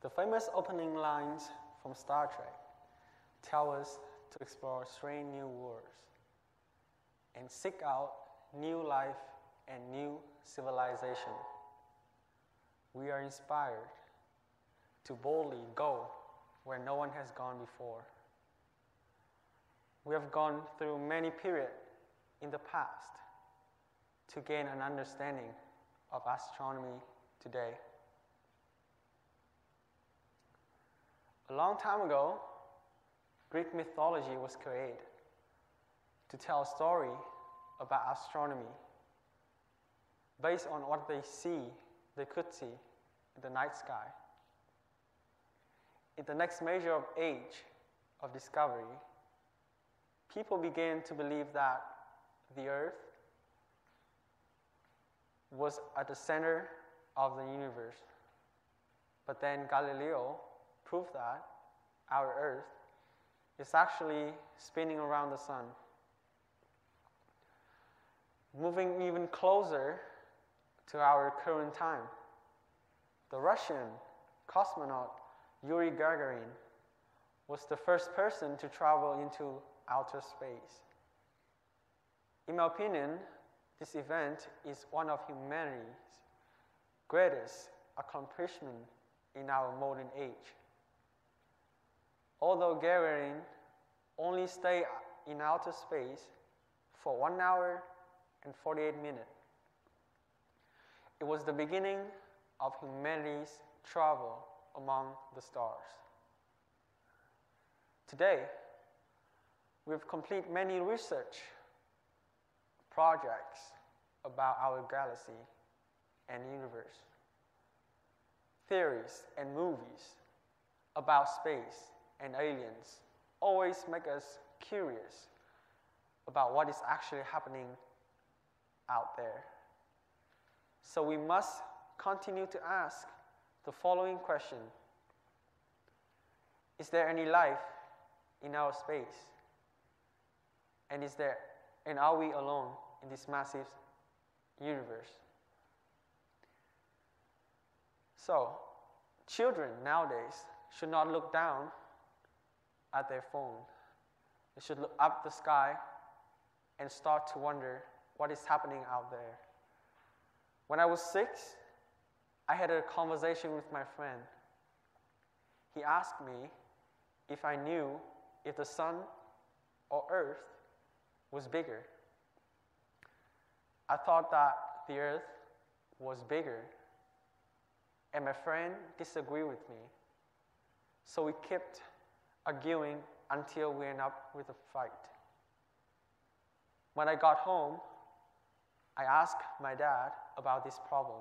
The famous opening lines from Star Trek tell us to explore strange new worlds and seek out new life and new civilization. We are inspired to boldly go where no one has gone before. We have gone through many periods in the past to gain an understanding of astronomy today. A long time ago, Greek mythology was created to tell a story about astronomy based on what they could see in the night sky. In the next measure of age of discovery, people began to believe that the Earth was at the center of the universe. But then Galileo proved that our Earth is actually spinning around the sun. Moving even closer to our current time, the Russian cosmonaut Yuri Gagarin was the first person to travel into outer space. In my opinion, this event is one of humanity's greatest accomplishments in our modern age. Although Gagarin only stayed in outer space for 1 hour and 48 minutes, it was the beginning of humanity's travel among the stars. Today, we've completed many research projects about our galaxy and universe. Theories and movies about space and aliens always make us curious about what is actually happening out there. So we must continue to ask the following question: is there any life in our space? And are we alone in this massive universe? So, children nowadays should not look down at their phone. They should look up the sky and start to wonder what is happening out there. When I was 6, I had a conversation with my friend. He asked me if I knew if the sun or Earth was bigger. I thought that the Earth was bigger, and my friend disagreed with me. So we kept arguing until we ended up with a fight. When I got home, I asked my dad about this problem.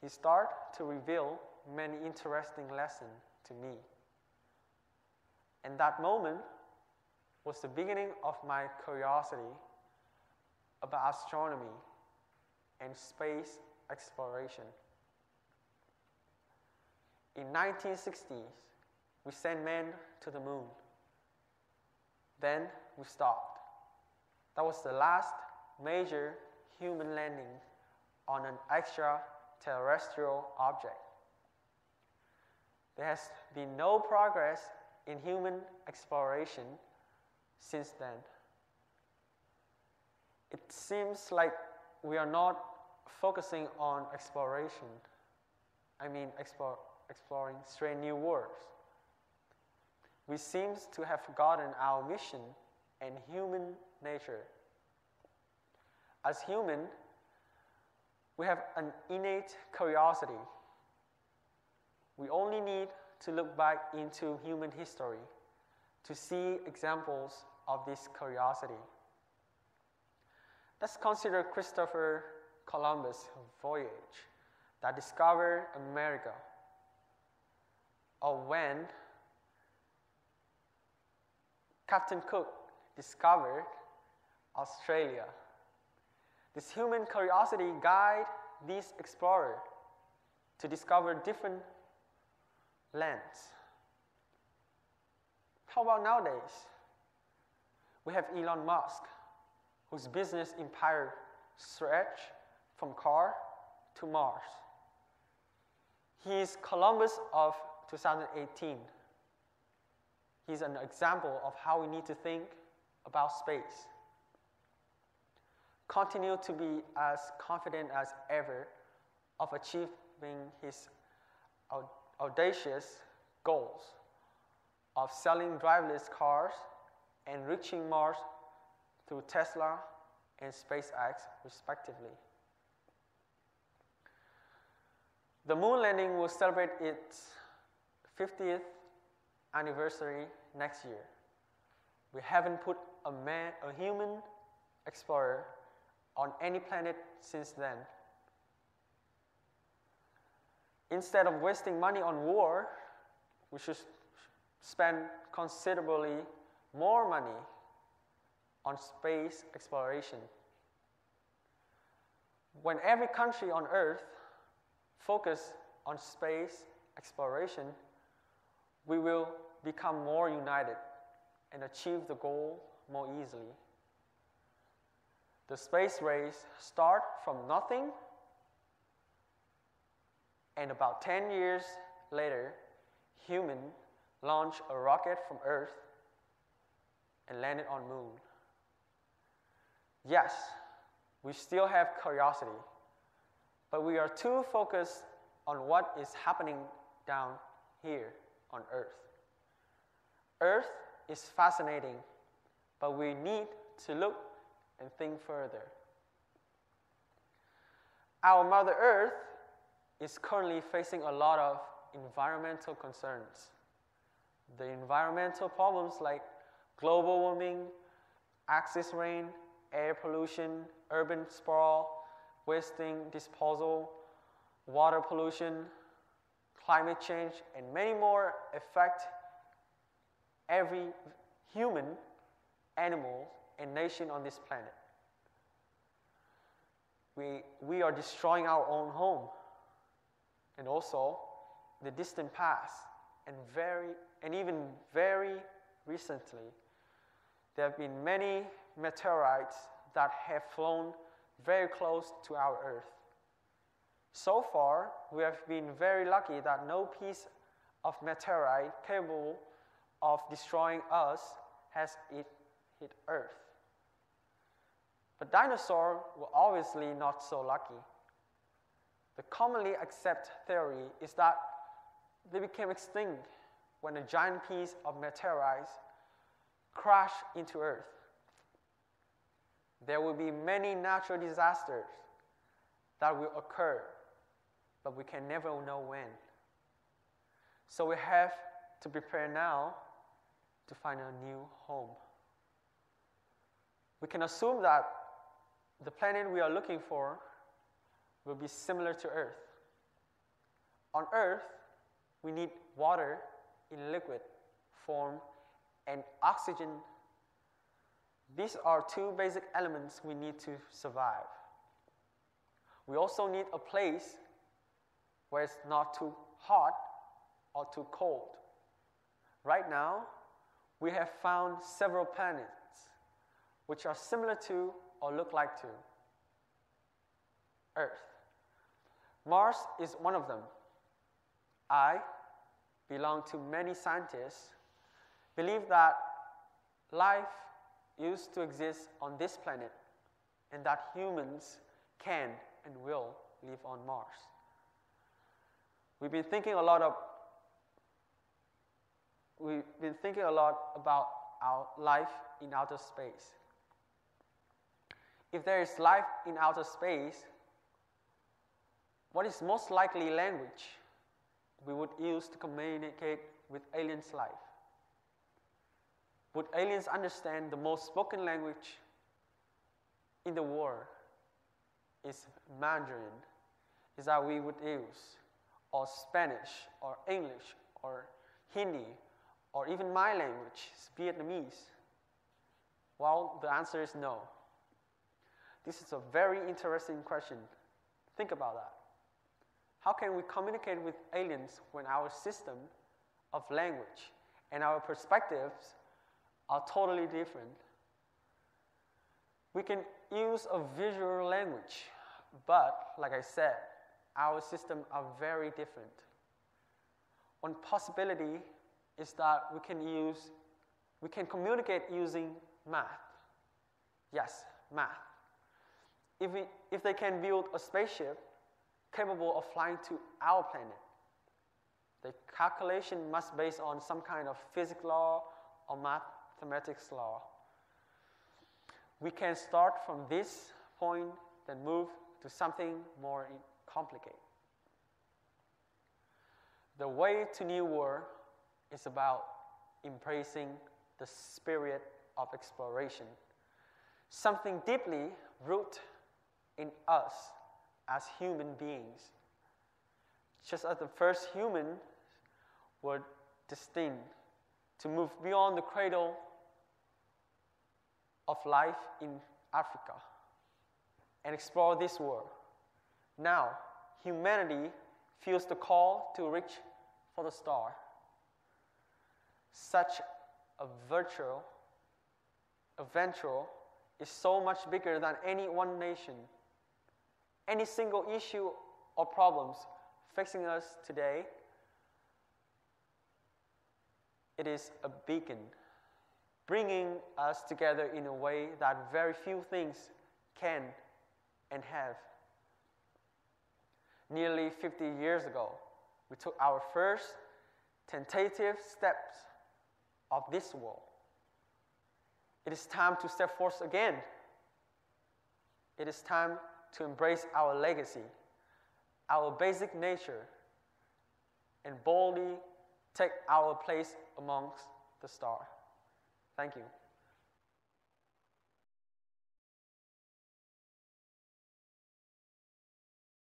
He started to reveal many interesting lessons to me. And that moment was the beginning of my curiosity about astronomy and space exploration. In 1960s, we sent men to the moon. Then we stopped. That was the last major human landing on an extraterrestrial object. There has been no progress in human exploration since then. It seems like we are not focusing on exploration. Exploring strange new worlds. We seem to have forgotten our mission and human nature. As human, we have an innate curiosity. We only need to look back into human history to see examples of this curiosity. Let's consider Christopher Columbus' voyage that discovered America, or when Captain Cook discovered Australia. This human curiosity guided these explorers to discover different lands. How about nowadays? We have Elon Musk, whose business empire stretched from car to Mars. He is Columbus of 2018. He's an example of how we need to think about space. Continue to be as confident as ever of achieving his audacious goals of selling driverless cars and reaching Mars through Tesla and SpaceX, respectively. The moon landing will celebrate its 50th anniversary next year. We haven't put a human explorer on any planet since then. Instead of wasting money on war, we should spend considerably more money on space exploration. When every country on Earth focuses on space exploration, we will become more united and achieve the goal more easily. The space race starts from nothing, and about 10 years later, humans launched a rocket from Earth and landed on Moon. Yes, we still have curiosity, but we are too focused on what is happening down here on Earth. Earth is fascinating, but we need to look and think further. Our Mother Earth is currently facing a lot of environmental concerns. The environmental problems like global warming, excess rain, air pollution, urban sprawl, wasting disposal, water pollution, climate change, and many more affect every human, animal, and nation on this planet. We are destroying our own home, and also the distant past, and even very recently, there have been many meteorites that have flown very close to our Earth. So far, we have been very lucky that no piece of meteorite capable of destroying us has hit Earth. But dinosaurs were obviously not so lucky. The commonly accepted theory is that they became extinct when a giant piece of meteorites crashed into Earth. There will be many natural disasters that will occur, but we can never know when. So we have to prepare now to find a new home. We can assume that the planet we are looking for will be similar to Earth. On Earth, we need water in liquid form and oxygen. These are two basic elements we need to survive. We also need a place where it's not too hot or too cold. Right now, we have found several planets which are similar to or look like to Earth. Mars is one of them. I belong to many scientists believe that life used to exist on this planet and that humans can and will live on Mars. We've been thinking a lot about our life in outer space. If there is life in outer space, what is most likely language we would use to communicate with aliens' life? Would aliens understand the most spoken language in the world is Mandarin? Is that we would use, or Spanish, or English, or Hindi, or even my language, Vietnamese? Well, the answer is no. This is a very interesting question. Think about that. How can we communicate with aliens when our system of language and our perspectives are totally different? We can use a visual language, but like I said, our systems are very different. one possibility is that we can communicate using math. Yes, math. If they can build a spaceship capable of flying to our planet, the calculation must be based on some kind of physics law or mathematics law. We can start from this point, then move to something more complicated. The way to New World is about embracing the spirit of exploration, something deeply rooted in us as human beings. Just as the first humans were destined to move beyond the cradle of life in Africa and explore this world. Now, humanity feels the call to reach for the star. Such a venture is so much bigger than any one nation. Any single issue or problems facing us today, it is a beacon, bringing us together in a way that very few things can and have. Nearly 50 years ago, we took our first tentative steps of this world. It is time to step forth again. It is time to embrace our legacy, our basic nature, and boldly take our place amongst the stars. Thank you.